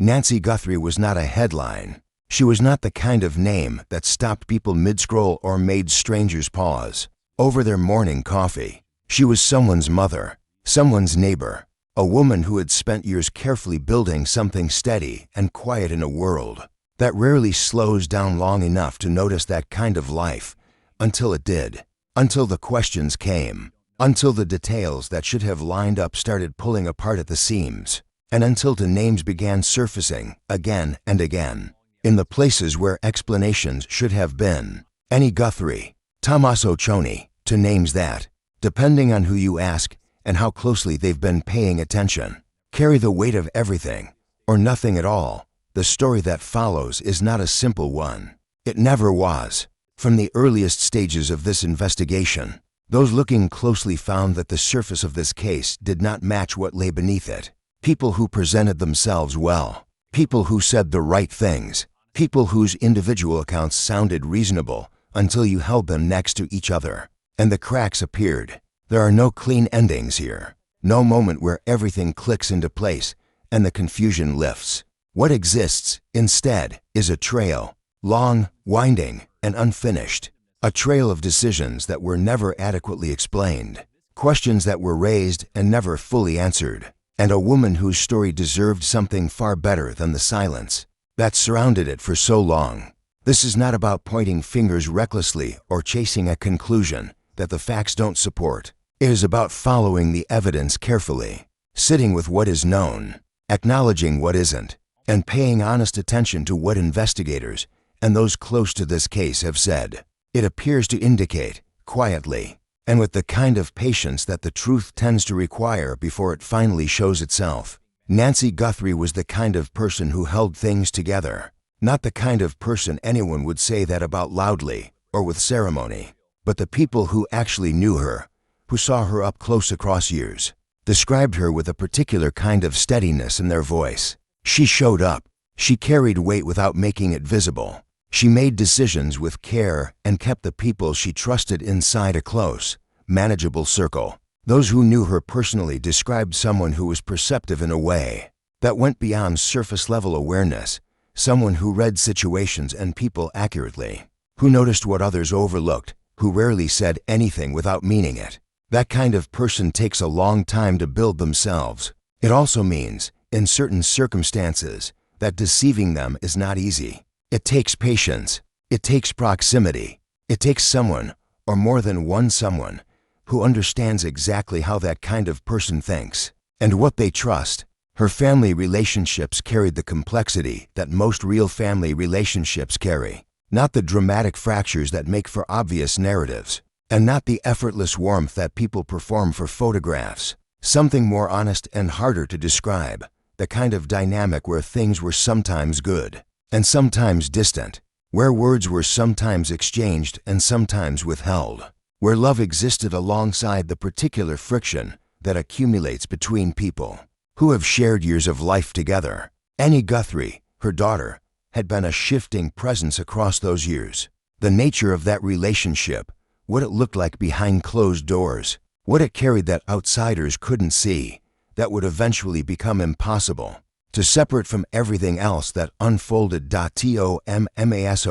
Nancy Guthrie was not a headline. She was not the kind of name that stopped people mid-scroll or made strangers pause over their morning coffee. She was someone's mother, someone's neighbor, a woman who had spent years carefully building something steady and quiet in a world that rarely slows down long enough to notice that kind of life, until it did, until the questions came, until the details that should have lined up started pulling apart at the seams, and until the names began surfacing again and again, in the places where explanations should have been. Any Guthrie, Tommaso Cioni, to names that, depending on who you ask and how closely they've been paying attention, carry the weight of everything or nothing at all. The story that follows is not a simple one. It never was. From the earliest stages of this investigation, those looking closely found that the surface of this case did not match what lay beneath it. People who presented themselves well, people who said the right things, people whose individual accounts sounded reasonable until you held them next to each other, and the cracks appeared. There are no clean endings here, no moment where everything clicks into place and the confusion lifts. What exists, instead, is a trail, long, winding, and unfinished, a trail of decisions that were never adequately explained, questions that were raised and never fully answered, and a woman whose story deserved something far better than the silence that surrounded it for so long. This is not about pointing fingers recklessly or chasing a conclusion that the facts don't support. It is about following the evidence carefully, sitting with what is known, acknowledging what isn't, and paying honest attention to what investigators and those close to this case have said. It appears to indicate, quietly, and with the kind of patience that the truth tends to require before it finally shows itself. Nancy Guthrie was the kind of person who held things together, not the kind of person anyone would say that about loudly or with ceremony, but the people who actually knew her, who saw her up close across years, described her with a particular kind of steadiness in their voice. She showed up. She carried weight without making it visible. She made decisions with care and kept the people she trusted inside a close, manageable circle. Those who knew her personally described someone who was perceptive in a way that went beyond surface-level awareness, someone who read situations and people accurately, who noticed what others overlooked, who rarely said anything without meaning it. That kind of person takes a long time to build themselves. It also means, in certain circumstances, that deceiving them is not easy. It takes patience. It takes proximity. It takes someone, or more than one someone, who understands exactly how that kind of person thinks and what they trust. Her family relationships carried the complexity that most real family relationships carry, not the dramatic fractures that make for obvious narratives, and not the effortless warmth that people perform for photographs. Something more honest and harder to describe, the kind of dynamic where things were sometimes good and sometimes distant, where words were sometimes exchanged and sometimes withheld, where love existed alongside the particular friction that accumulates between people who have shared years of life together. Annie Guthrie, her daughter, had been a shifting presence across those years. The nature of that relationship, what it looked like behind closed doors, what it carried that outsiders couldn't see, that would eventually become impossible to separate from everything else that unfolded. Tommaso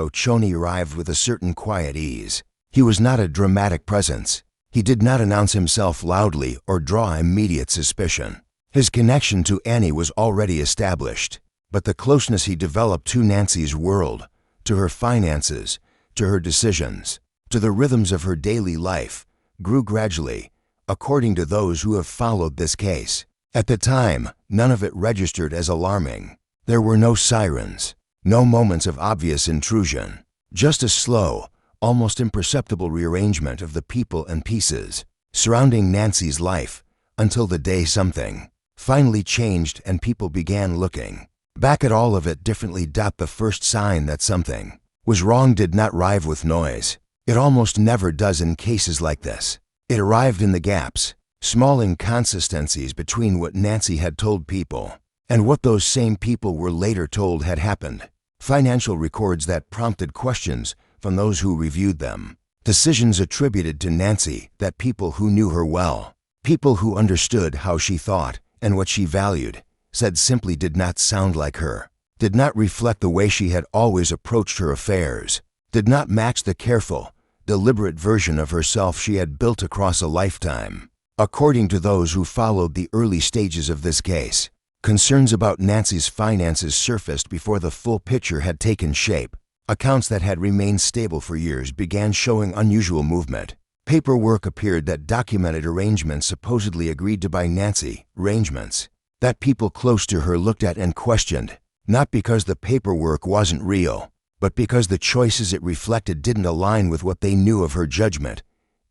Cioni arrived with a certain quiet ease. He was not a dramatic presence. He did not announce himself loudly or draw immediate suspicion. His connection to Annie was already established, but the closeness he developed to Nancy's world, to her finances, to her decisions, to the rhythms of her daily life, grew gradually, according to those who have followed this case. At the time, none of it registered as alarming. There were no sirens, no moments of obvious intrusion, just a slow, almost imperceptible rearrangement of the people and pieces surrounding Nancy's life until the day something finally changed and people began looking back at all of it differently. The first sign that something was wrong did not arrive with noise. It almost never does in cases like this. It arrived in the gaps, small inconsistencies between what Nancy had told people and what those same people were later told had happened. Financial records that prompted questions from those who reviewed them. Decisions attributed to Nancy that people who knew her well, people who understood how she thought and what she valued, said simply did not sound like her, did not reflect the way she had always approached her affairs, did not match the careful, deliberate version of herself she had built across a lifetime. According to those who followed the early stages of this case, concerns about Nancy's finances surfaced before the full picture had taken shape. Accounts that had remained stable for years began showing unusual movement. Paperwork appeared that documented arrangements supposedly agreed to by Nancy, arrangements that people close to her looked at and questioned, not because the paperwork wasn't real, but because the choices it reflected didn't align with what they knew of her judgment.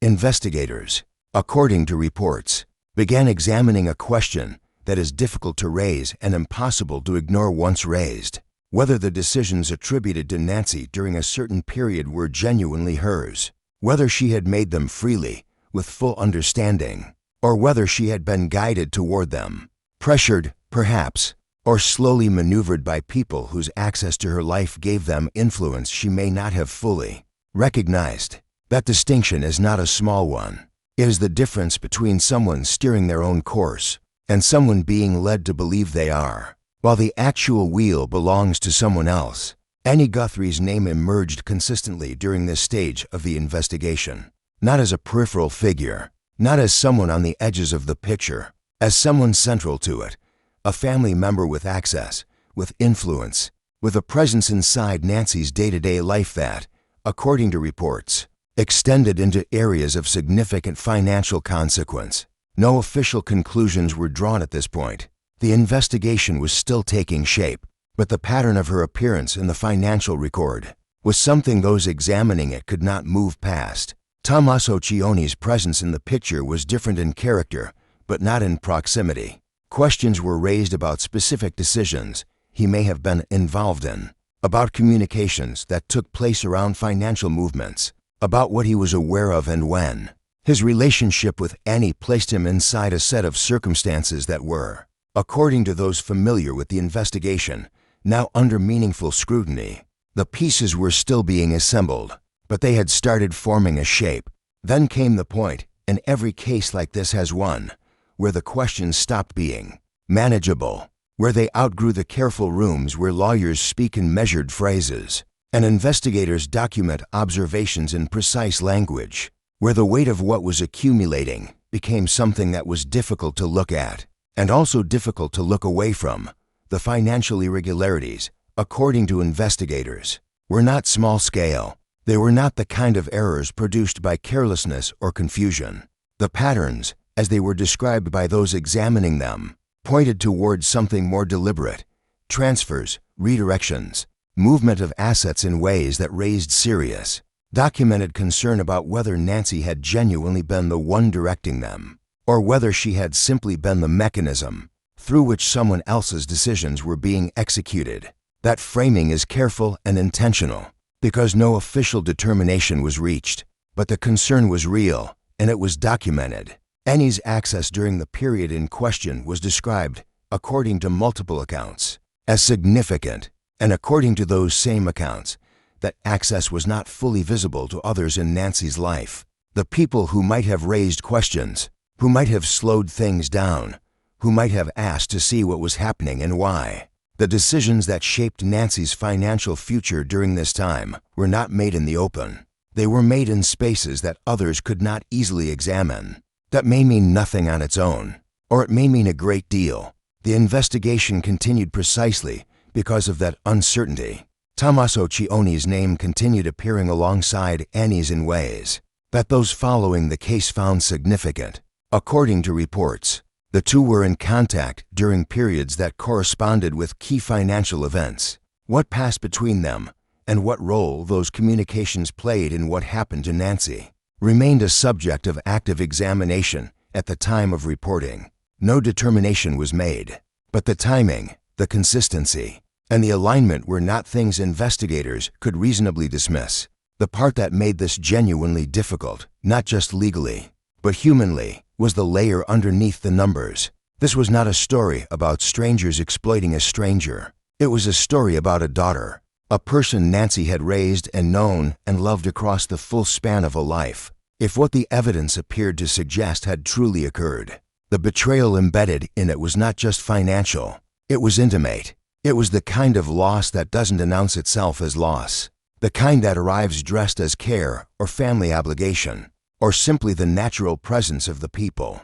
Investigators, according to reports, began examining a question that is difficult to raise and impossible to ignore once raised: whether the decisions attributed to Nancy during a certain period were genuinely hers, whether she had made them freely, with full understanding, or whether she had been guided toward them, pressured, perhaps, or slowly maneuvered by people whose access to her life gave them influence she may not have fully recognized. That distinction is not a small one. It is the difference between someone steering their own course and someone being led to believe they are, while the actual wheel belongs to someone else. Annie Guthrie's name emerged consistently during this stage of the investigation, not as a peripheral figure, not as someone on the edges of the picture, as someone central to it, a family member with access, with influence, with a presence inside Nancy's day-to-day life that, according to reports, extended into areas of significant financial consequence. No official conclusions were drawn at this point. The investigation was still taking shape, but the pattern of her appearance in the financial record was something those examining it could not move past. Tommaso Cioni's presence in the picture was different in character, but not in proximity. Questions were raised about specific decisions he may have been involved in, about communications that took place around financial movements, about what he was aware of and when. His relationship with Annie placed him inside a set of circumstances that were, according to those familiar with the investigation, now under meaningful scrutiny. The pieces were still being assembled, but they had started forming a shape. Then came the point, and every case like this has one, where the questions stopped being manageable, where they outgrew the careful rooms where lawyers speak in measured phrases, and investigators document observations in precise language, where the weight of what was accumulating became something that was difficult to look at, and also difficult to look away from. The financial irregularities, according to investigators, were not small-scale. They were not the kind of errors produced by carelessness or confusion. The patterns, as they were described by those examining them, pointed towards something more deliberate: transfers, redirections, movement of assets in ways that raised serious, documented concern about whether Nancy had genuinely been the one directing them, or whether she had simply been the mechanism through which someone else's decisions were being executed. That framing is careful and intentional, because no official determination was reached, but the concern was real, and it was documented. Annie's access during the period in question was described, according to multiple accounts, as significant, and according to those same accounts, that access was not fully visible to others in Nancy's life. The people who might have raised questions, who might have slowed things down, who might have asked to see what was happening and why. The decisions that shaped Nancy's financial future during this time were not made in the open. They were made in spaces that others could not easily examine. That may mean nothing on its own, or it may mean a great deal. The investigation continued precisely because of that uncertainty. Tommaso Cioni's name continued appearing alongside Annie's in ways that those following the case found significant. According to reports, the two were in contact during periods that corresponded with key financial events. What passed between them, and what role those communications played in what happened to Nancy, remained a subject of active examination at the time of reporting. No determination was made, but the timing, the consistency, and the alignment were not things investigators could reasonably dismiss. The part that made this genuinely difficult, not just legally, but humanly, was the layer underneath the numbers. This was not a story about strangers exploiting a stranger. It was a story about a daughter, a person Nancy had raised and known and loved across the full span of a life. If what the evidence appeared to suggest had truly occurred, the betrayal embedded in it was not just financial. It was intimate. It was the kind of loss that doesn't announce itself as loss, the kind that arrives dressed as care or family obligation, or simply the natural presence of the people.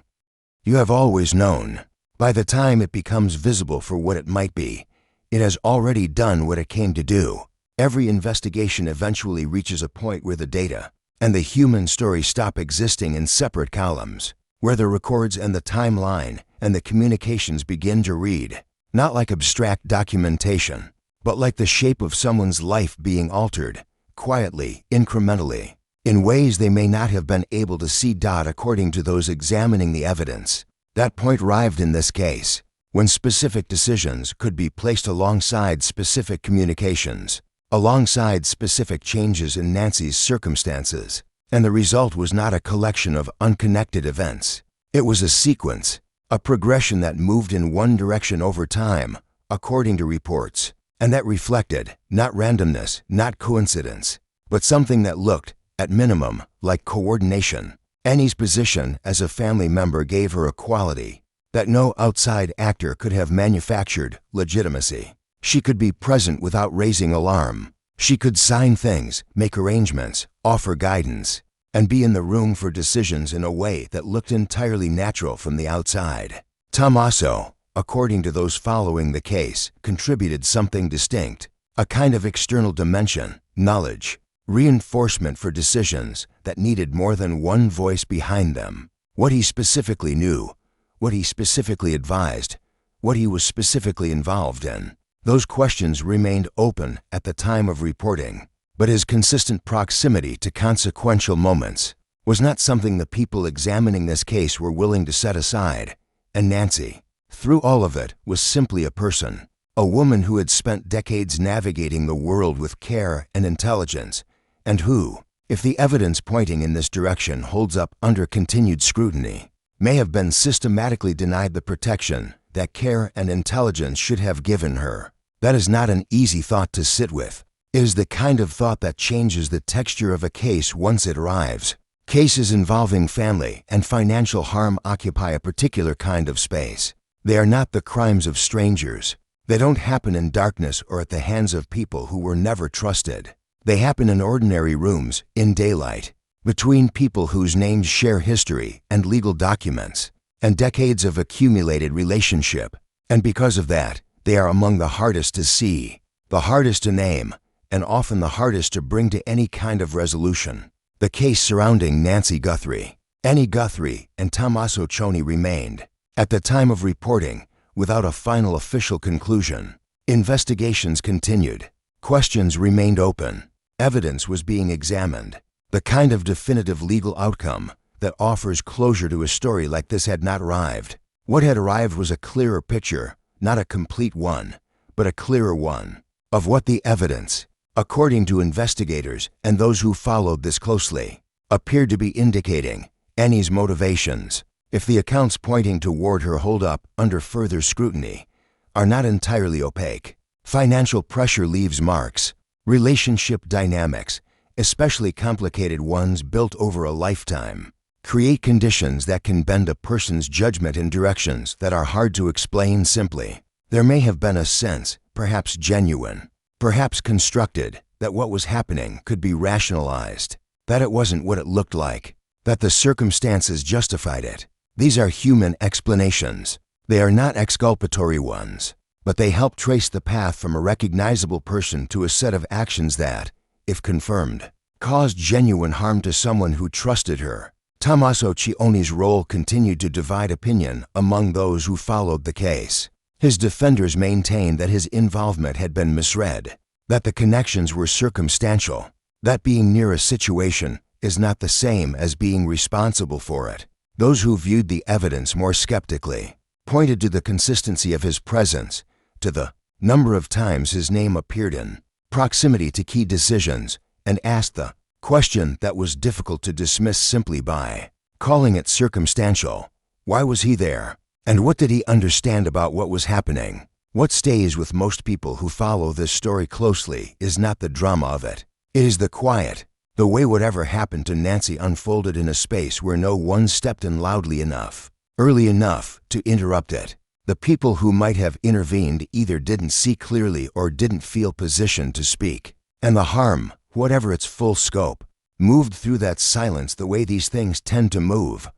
You have always known. By the time it becomes visible for what it might be, it has already done what it came to do. Every investigation eventually reaches a point where the data and the human story stop existing in separate columns, where the records and the timeline and the communications begin to read, not like abstract documentation, but like the shape of someone's life being altered, quietly, incrementally, in ways they may not have been able to see. According to those examining the evidence, that point arrived in this case, when specific decisions could be placed alongside specific communications, alongside specific changes in Nancy's circumstances, and the result was not a collection of unconnected events. It was a sequence, a progression that moved in one direction over time, according to reports, and that reflected not randomness, not coincidence, but something that looked, at minimum, like coordination. Annie's position as a family member gave her a quality that no outside actor could have manufactured: legitimacy. She could be present without raising alarm. She could sign things, make arrangements, offer guidance, and be in the room for decisions in a way that looked entirely natural from the outside. Tommaso, according to those following the case, contributed something distinct, a kind of external dimension, knowledge, reinforcement for decisions that needed more than one voice behind them. What he specifically knew, what he specifically advised, what he was specifically involved in. Those questions remained open at the time of reporting, but his consistent proximity to consequential moments was not something the people examining this case were willing to set aside. And Nancy, through all of it, was simply a person, a woman who had spent decades navigating the world with care and intelligence, and who, if the evidence pointing in this direction holds up under continued scrutiny, may have been systematically denied the protection that care and intelligence should have given her. That is not an easy thought to sit with. It is the kind of thought that changes the texture of a case once it arrives. Cases involving family and financial harm occupy a particular kind of space. They are not the crimes of strangers. They don't happen in darkness or at the hands of people who were never trusted. They happen in ordinary rooms, in daylight, between people whose names share history and legal documents, and decades of accumulated relationship. And because of that, they are among the hardest to see, the hardest to name, and often the hardest to bring to any kind of resolution. The case surrounding Nancy Guthrie, Annie Guthrie, and Tommaso Cioni remained, at the time of reporting, without a final official conclusion. Investigations continued. Questions remained open. Evidence was being examined. The kind of definitive legal outcome that offers closure to a story like this had not arrived. What had arrived was a clearer picture, not a complete one, but a clearer one, of what the evidence, according to investigators and those who followed this closely, appeared to be indicating. Annie's motivations, if the accounts pointing toward her hold up under further scrutiny, are not entirely opaque. Financial pressure leaves marks. Relationship dynamics, especially complicated ones built over a lifetime, create conditions that can bend a person's judgment in directions that are hard to explain simply. There may have been a sense, perhaps genuine, perhaps constructed, that what was happening could be rationalized, that it wasn't what it looked like, that the circumstances justified it. These are human explanations. They are not exculpatory ones, but they help trace the path from a recognizable person to a set of actions that, if confirmed, caused genuine harm to someone who trusted her. Tommaso Cioni's role continued to divide opinion among those who followed the case. His defenders maintained that his involvement had been misread, that the connections were circumstantial, that being near a situation is not the same as being responsible for it. Those who viewed the evidence more skeptically pointed to the consistency of his presence, to the number of times his name appeared in proximity to key decisions, and asked the question that was difficult to dismiss simply by calling it circumstantial. Why was he there? And what did he understand about what was happening? What stays with most people who follow this story closely is not the drama of it. It is the quiet, the way whatever happened to Nancy unfolded in a space where no one stepped in loudly enough, early enough to interrupt it. The people who might have intervened either didn't see clearly or didn't feel positioned to speak. And the harm, whatever its full scope, moved through that silence the way these things tend to move,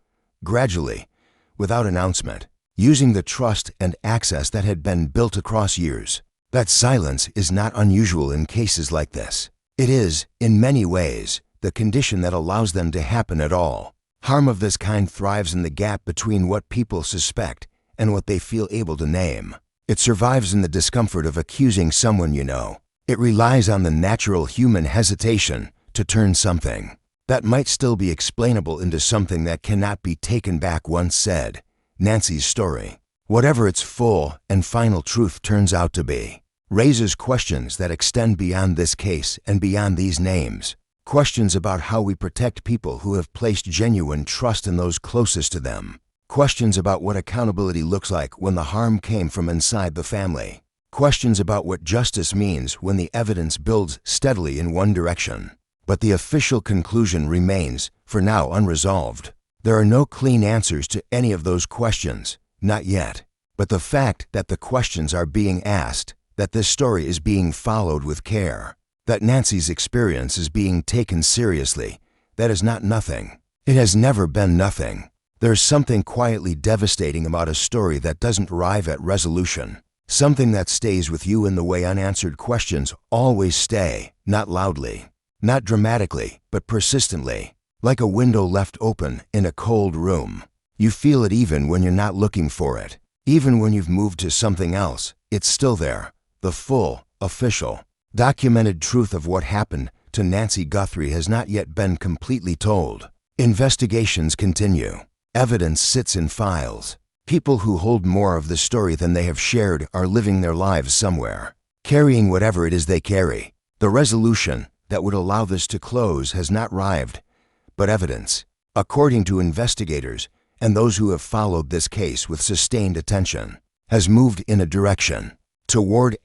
gradually, without announcement, using the trust and access that had been built across years. That silence is not unusual in cases like this. It is, in many ways, the condition that allows them to happen at all. Harm of this kind thrives in the gap between what people suspect and what they feel able to name. It survives in the discomfort of accusing someone you know. It relies on the natural human hesitation to turn something that might still be explainable into something that cannot be taken back once said. Nancy's story, whatever its full and final truth turns out to be, raises questions that extend beyond this case and beyond these names. Questions about how we protect people who have placed genuine trust in those closest to them. Questions about what accountability looks like when the harm came from inside the family. Questions about what justice means when the evidence builds steadily in one direction. But the official conclusion remains, for now, unresolved. There are no clean answers to any of those questions, not yet. But the fact that the questions are being asked, that this story is being followed with care, that Nancy's experience is being taken seriously, that is not nothing. It has never been nothing. There's something quietly devastating about a story that doesn't arrive at resolution. Something that stays with you in the way unanswered questions always stay, not loudly, not dramatically, but persistently. Like a window left open in a cold room. You feel it even when you're not looking for it. Even when you've moved to something else, it's still there. The full, official, documented truth of what happened to Nancy Guthrie has not yet been completely told. Investigations continue. Evidence sits in files. People who hold more of the story than they have shared are living their lives somewhere, carrying whatever it is they carry. The resolution that would allow this to close has not arrived, but evidence, according to investigators and those who have followed this case with sustained attention, has moved in a direction toward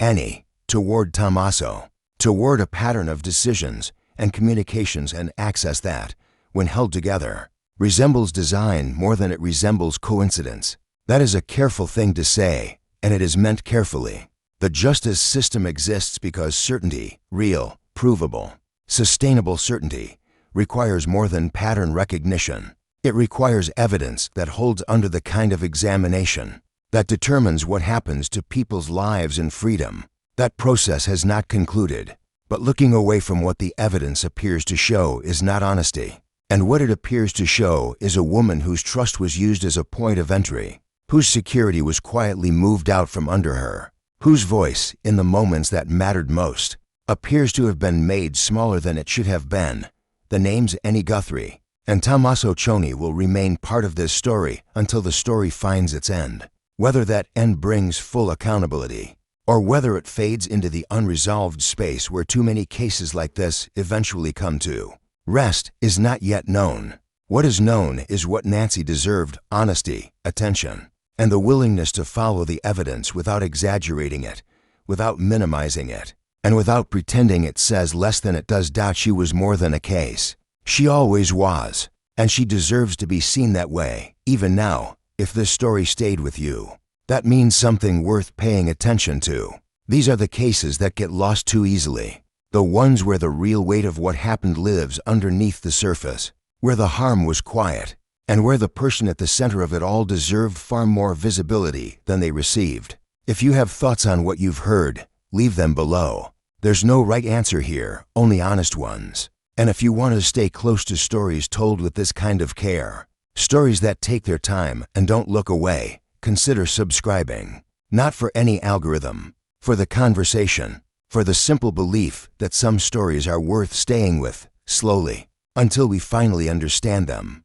Tommaso, toward a pattern of decisions and communications and access that, when held together, resembles design more than it resembles coincidence. That is a careful thing to say, and it is meant carefully. The justice system exists because certainty, real, provable, sustainable certainty, requires more than pattern recognition. It requires evidence that holds under the kind of examination that determines what happens to people's lives and freedom. That process has not concluded, but looking away from what the evidence appears to show is not honesty. And what it appears to show is a woman whose trust was used as a point of entry, whose security was quietly moved out from under her, whose voice, in the moments that mattered most, appears to have been made smaller than it should have been. The names Nancy Guthrie and Tommaso Cioni will remain part of this story until the story finds its end. Whether that end brings full accountability, or whether it fades into the unresolved space where too many cases like this eventually come to rest, is not yet known. What is known is what Nancy deserved: honesty, attention, and the willingness to follow the evidence without exaggerating it, without minimizing it, and without pretending it says less than it does. She was more than a case. She always was, and she deserves to be seen that way, even now. If this story stayed with you, that means something worth paying attention to. These are the cases that get lost too easily. The ones where the real weight of what happened lives underneath the surface, where the harm was quiet, and where the person at the center of it all deserved far more visibility than they received. If you have thoughts on what you've heard, leave them below. There's no right answer here, only honest ones. And if you want to stay close to stories told with this kind of care, stories that take their time and don't look away, consider subscribing. Not for any algorithm, for the conversation, for the simple belief that some stories are worth staying with, slowly, until we finally understand them.